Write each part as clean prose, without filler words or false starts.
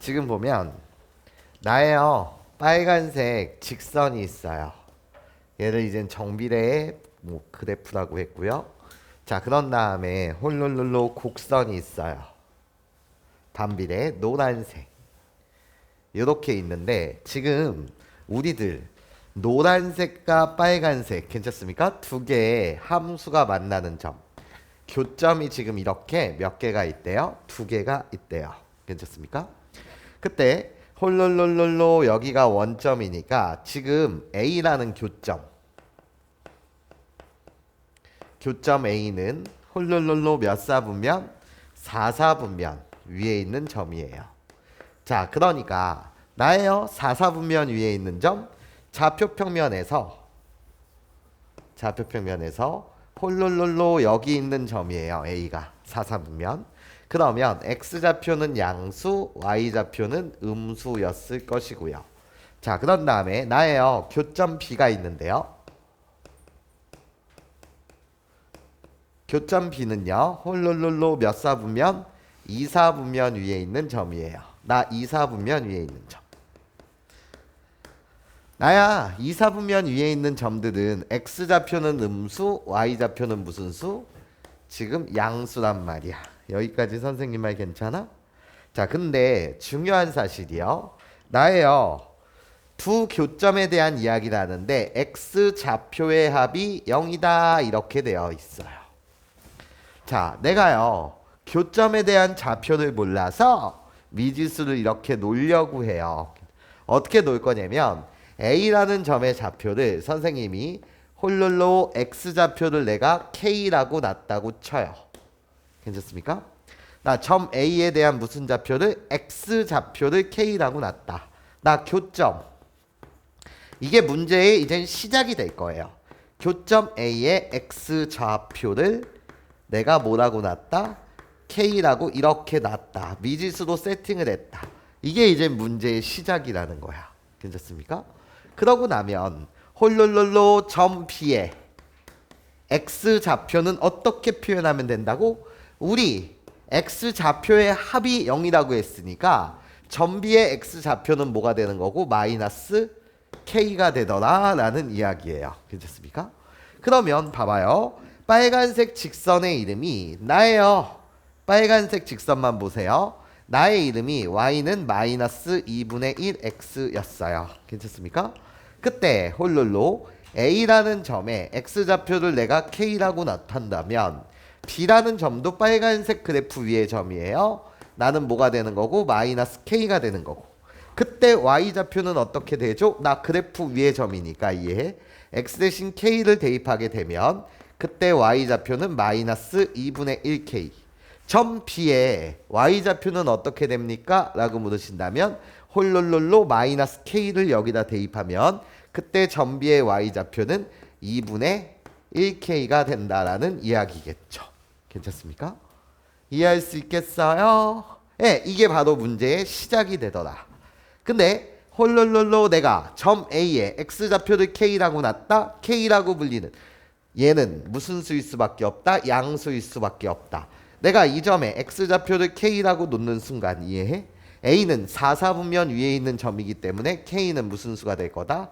지금 보면 나에요 빨간색 직선이 있어요. 얘를 이젠 정비례의 그래프라고 했고요. 자, 그런 다음에 홀룰룰로 곡선이 있어요. 반비례 노란색. 이렇게 있는데 지금 우리들 노란색과 빨간색 괜찮습니까? 두 개의 함수가 만나는 점. 교점이 지금 이렇게 몇 개가 있대요? 두 개가 있대요. 괜찮습니까? 그때 홀룰룰룰로 여기가 원점이니까 지금 A라는 교점 A는 홀룰룰로 몇 사분면? 4사분면 위에 있는 점이에요. 자, 그러니까 나예요 4사분면 위에 있는 점 좌표평면에서 홀룰룰로 여기 있는 점이에요. A가 4사분면. 그러면 X좌표는 양수, Y좌표는 음수였을 것이고요. 자, 그런 다음에 나예요 교점 B가 있는데요. 교점 B는요 홀룰룰로 몇 사분면? 2사분면 위에 있는 점이에요. 나 2사분면 위에 있는 점. 나야 2사분면 위에 있는 점들은 X좌표는 음수, Y좌표는 무슨 수? 지금 양수란 말이야. 여기까지 선생님 말 괜찮아? 자, 근데 중요한 사실이요. 나예요 두 교점에 대한 이야기를 하는데 X좌표의 합이 0이다 이렇게 되어 있어요. 자, 내가요 교점에 대한 좌표를 몰라서 미지수를 이렇게 놓으려고 해요. 어떻게 놓을 거냐면 A라는 점의 좌표를 선생님이 홀룰로 X좌표를 내가 K라고 놨다고 쳐요. 괜찮습니까? 나 점 A에 대한 무슨 좌표를? X좌표를 K라고 놨다. 나 교점. 이게 문제의 이젠 시작이 될 거예요. 교점 A의 X좌표를 내가 뭐라고 놨다? K라고 이렇게 놨다. 미지수로 세팅을 했다. 이게 이제 문제의 시작이라는 거야. 괜찮습니까? 그러고 나면 홀룰룰로 점 B의 X좌표는 어떻게 표현하면 된다고? 우리 X좌표의 합이 0이라고 했으니까 점 B의 X좌표는 뭐가 되는 거고? 마이너스 K가 되더라 라는 이야기예요. 괜찮습니까? 그러면 봐봐요. 빨간색 직선의 이름이 나예요. 빨간색 직선만 보세요. 나의 이름이 y는 마이너스 2분의 1x였어요. 괜찮습니까? 그때 홀룰로 A라는 점에 X좌표를 내가 K라고 나타낸다면 B라는 점도 빨간색 그래프 위의 점이에요. 나는 뭐가 되는 거고? 마이너스 K가 되는 거고. 그때 Y좌표는 어떻게 되죠? 나 그래프 위의 점이니까 이해해. X 대신 K를 대입하게 되면 그때 Y좌표는 마이너스 2분의 1K. 점 B의 Y좌표는 어떻게 됩니까? 라고 물으신다면 홀룰룰로 마이너스 K를 여기다 대입하면 그때 점 B의 Y좌표는 2분의 1K가 된다라는 이야기겠죠. 괜찮습니까? 이해할 수 있겠어요? 네, 이게 바로 문제의 시작이 되더라. 근데 홀룰룰로 내가 점 A에 X좌표를 K라고 놨다. K라고 불리는 얘는 무슨 수일 수밖에 없다? 양수일 수밖에 없다. 내가 이 점에 X좌표를 K라고 놓는 순간 이해해? A는 4사분면 위에 있는 점이기 때문에 K는 무슨 수가 될 거다?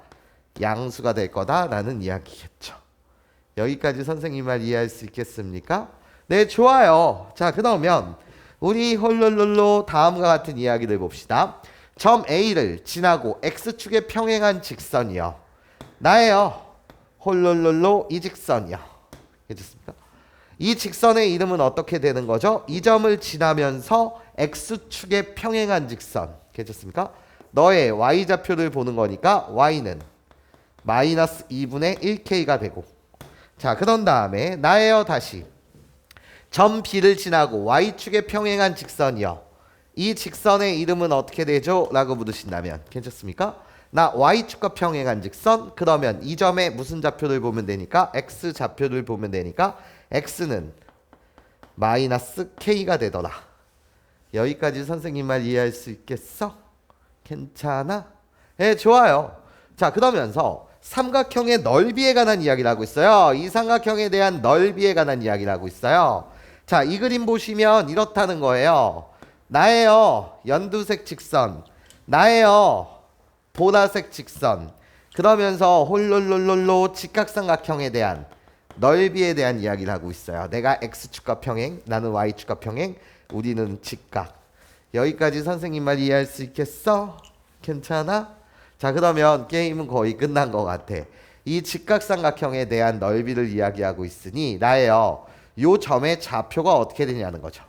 양수가 될 거다 라는 이야기겠죠. 여기까지 선생님 말 이해할 수 있겠습니까? 네, 좋아요. 자, 그러면 우리 홀룰룰로 다음과 같은 이야기를 봅시다. 점 A를 지나고 X축에 평행한 직선이요. 나예요. 홀룰룰로 이 직선이요. 괜찮습니까? 이 직선의 이름은 어떻게 되는 거죠? 이 점을 지나면서 X축에 평행한 직선. 괜찮습니까? 너의 Y좌표를 보는 거니까 Y는 마이너스 2분의 1K가 되고. 자, 그런 다음에 나예요 다시. 점 B를 지나고 Y축에 평행한 직선이요. 이 직선의 이름은 어떻게 되죠? 라고 물으신다면 괜찮습니까? 나 Y축과 평행한 직선. 그러면 이 점에 무슨 좌표를 보면 되니까? X좌표를 보면 되니까 X는 마이너스 K가 되더라. 여기까지 선생님 말 이해할 수 있겠어? 괜찮아? 네, 좋아요. 자, 그러면서 삼각형의 넓이에 관한 이야기를 하고 있어요. 이 삼각형에 대한 넓이에 관한 이야기를 하고 있어요. 자, 이 그림 보시면 이렇다는 거예요. 나예요 연두색 직선, 나예요 보라색 직선. 그러면서 홀롤롤롤로 직각삼각형에 대한 넓이에 대한 이야기를 하고 있어요. 내가 x축과 평행, 나는 y축과 평행, 우리는 직각. 여기까지 선생님 말 이해할 수 있겠어? 괜찮아? 자, 그러면 게임은 거의 끝난 것 같아. 이 직각삼각형에 대한 넓이를 이야기하고 있으니 나예요 요 점의 좌표가 어떻게 되냐는 거죠.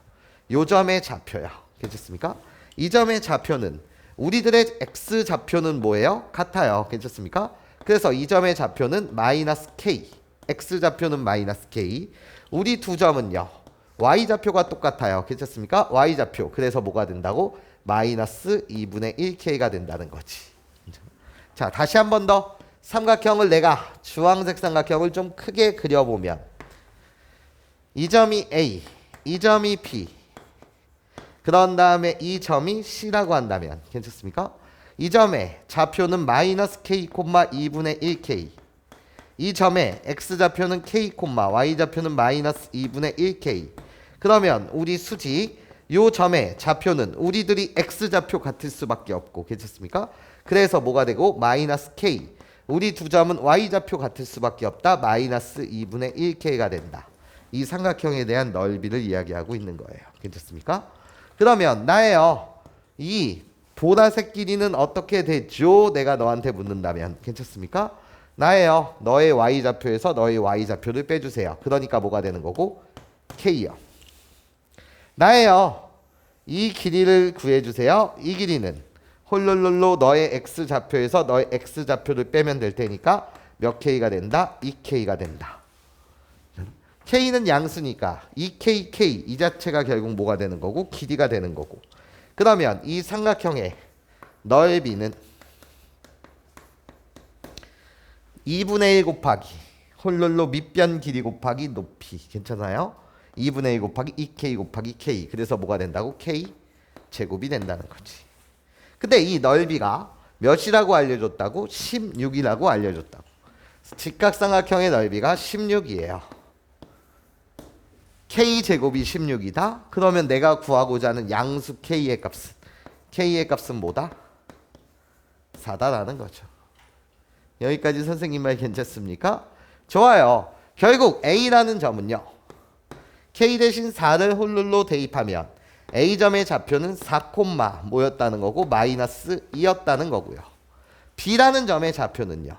요 점의 좌표요. 괜찮습니까? 이 점의 좌표는 우리들의 x 좌표는 뭐예요? 같아요. 괜찮습니까? 그래서 이 점의 좌표는 마이너스 k, x 좌표는 마이너스 k. 우리 두 점은요 y 좌표가 똑같아요. 괜찮습니까? y 좌표. 그래서 뭐가 된다고? 마이너스 2분의 1k가 된다는 거지. 자, 다시 한 번 더 삼각형을 내가 주황색 삼각형을 좀 크게 그려보면 이 점이 A, 이 점이 B, 그런 다음에 이 점이 C라고 한다면 괜찮습니까? 이 점의 좌표는 마이너스 K, 2분의 1K. 이 점의 X좌표는 K, Y좌표는 마이너스 2분의 1K. 그러면 우리 수직 요 점의 좌표는 우리들이 X좌표 같을 수밖에 없고 괜찮습니까? 그래서 뭐가 되고 마이너스 K. 우리 두 점은 Y좌표 같을 수밖에 없다. 마이너스 2분의 1K가 된다. 이 삼각형에 대한 넓이를 이야기하고 있는 거예요. 괜찮습니까? 그러면 나예요 이 보라색 길이는 어떻게 되죠? 내가 너한테 묻는다면 괜찮습니까? 나예요 너의 Y좌표에서 너의 Y좌표를 빼주세요. 그러니까 뭐가 되는 거고? K요. 나예요 이 길이를 구해주세요. 이 길이는 홀롤롤로 너의 X좌표에서 너의 X좌표를 빼면 될 테니까 몇 K가 된다? 2K가 된다. K는 양수니까 2K, K 이 자체가 결국 뭐가 되는 거고? 길이가 되는 거고. 그러면 이 삼각형의 넓이는 2분의 1 곱하기 홀롤로 밑변 길이 곱하기 높이. 괜찮아요? 2분의 1 곱하기 2K 곱하기 K. 그래서 뭐가 된다고? K 제곱이 된다는 거지. 근데 이 넓이가 몇이라고 알려줬다고? 16이라고 알려줬다고. 직각삼각형의 넓이가 16이에요. K제곱이 16이다? 그러면 내가 구하고자 하는 양수 K의 값은 뭐다? 4다라는 거죠. 여기까지 선생님 말 괜찮습니까? 좋아요. 결국 A라는 점은요 K 대신 4를 홀룰로 대입하면 A점의 좌표는 4, 뭐였다는 거고 마이너스 2였다는 거고요. B라는 점의 좌표는요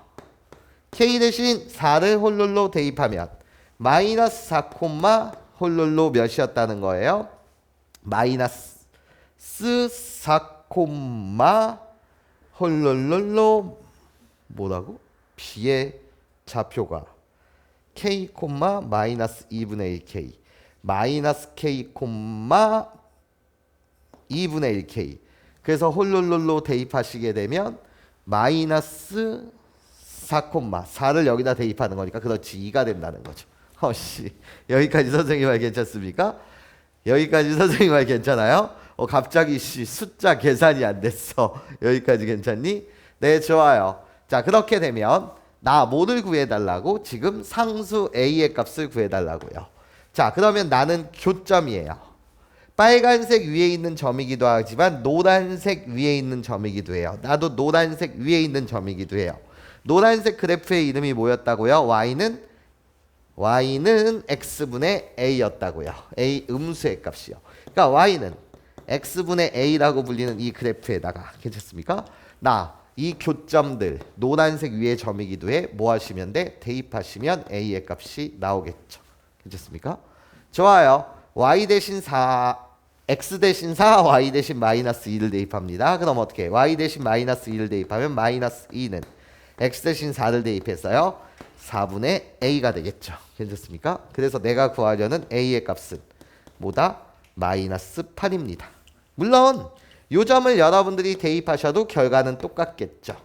K 대신 4를 홀룰로 대입하면 마이너스 4, 홀롤로 몇이었다는 거예요? 마이너스 4, 홀롤로 뭐라고? B의 좌표가 K, 마이너스 2분의 1K 마이너스 K, 2분의 1K. 그래서 홀롤로 대입하시게 되면 마이너스 4를 여기다 대입하는 거니까 그렇지 2가 된다는 거죠. 여기까지 선생님 말 괜찮습니까? 여기까지 선생님 말 괜찮아요? 갑자기 숫자 계산이 안 됐어. 여기까지 괜찮니? 네, 좋아요. 자, 그렇게 되면 나 뭐를 구해달라고? 지금 상수 A의 값을 구해달라고요. 자, 그러면 나는 교점이에요. 빨간색 위에 있는 점이기도 하지만 노란색 위에 있는 점이기도 해요. 나도 노란색 위에 있는 점이기도 해요. 노란색 그래프의 이름이 뭐였다고요? Y는 X분의 A였다고요. A 음수의 값이요. 그러니까 Y는 X분의 A라고 불리는 이 그래프에다가 괜찮습니까? 이 교점들 노란색 위에 점이기도 해. 뭐 하시면 돼? 대입하시면 A의 값이 나오겠죠. 괜찮습니까? 좋아요. Y 대신 4, X 대신 4, Y 대신 마이너스 2를 대입합니다. 그럼 어떻게? Y 대신 마이너스 2를 대입하면 마이너스 2는 X 대신 4를 대입했어요. 4분의 A가 되겠죠. 괜찮습니까? 그래서 내가 구하려는 A의 값은 뭐다? 마이너스 8입니다. 물론 요 점을 여러분들이 대입하셔도 결과는 똑같겠죠.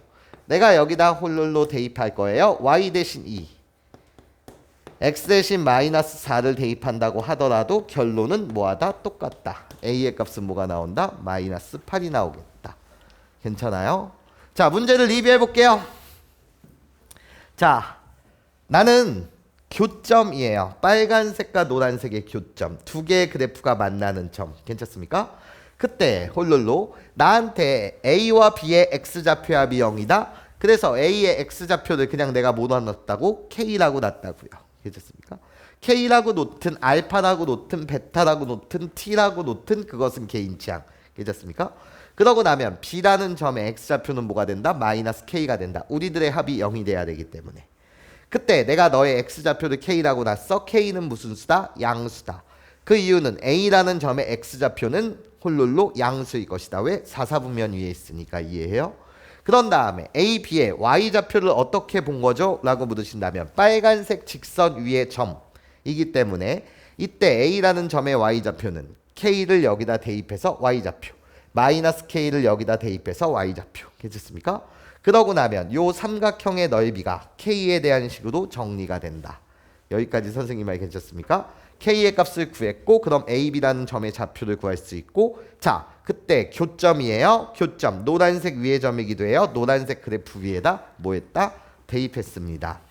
내가 여기다 홀롤로 대입할 거예요. Y 대신 2 X 대신 마이너스 4를 대입한다고 하더라도 결론은 뭐하다? 똑같다. A의 값은 뭐가 나온다? 마이너스 8이 나오겠다. 괜찮아요? 자, 문제를 리뷰해 볼게요. 자, 나는 교점이에요. 빨간색과 노란색의 교점. 두 개의 그래프가 만나는 점. 괜찮습니까? 그때 홀룰로 나한테 A와 B의 X좌표의 합이 0이다. 그래서 A의 X좌표를 그냥 내가 뭐 놨다고? K라고 놨다고요. 괜찮습니까? K라고 놓든 알파라고 놓든 베타라고 놓든 T라고 놓든 그것은 개인 취향. 괜찮습니까? 그러고 나면 B라는 점의 X좌표는 뭐가 된다? 마이너스 K가 된다. 우리들의 합이 0이 돼야 되기 때문에. 그때 내가 너의 X좌표를 K라고 놨어. K는 무슨 수다? 양수다. 그 이유는 A라는 점의 X좌표는 홀룰로 양수일 것이다. 왜? 사사분면 위에 있으니까. 이해해요? 그런 다음에 A, B의 Y좌표를 어떻게 본 거죠? 라고 물으신다면 빨간색 직선 위의 점이기 때문에 이때 A라는 점의 Y좌표는 K를 여기다 대입해서 Y좌표, 마이너스 K를 여기다 대입해서 Y좌표. 괜찮습니까? 그러고 나면 요 삼각형의 넓이가 K에 대한 식으로 정리가 된다. 여기까지 선생님 말 괜찮습니까? K의 값을 구했고 그럼 AB라는 점의 좌표를 구할 수 있고 자 그때 교점이에요. 교점 노란색 위의 점이기도 해요. 노란색 그래프 위에다 뭐 했다? 대입했습니다.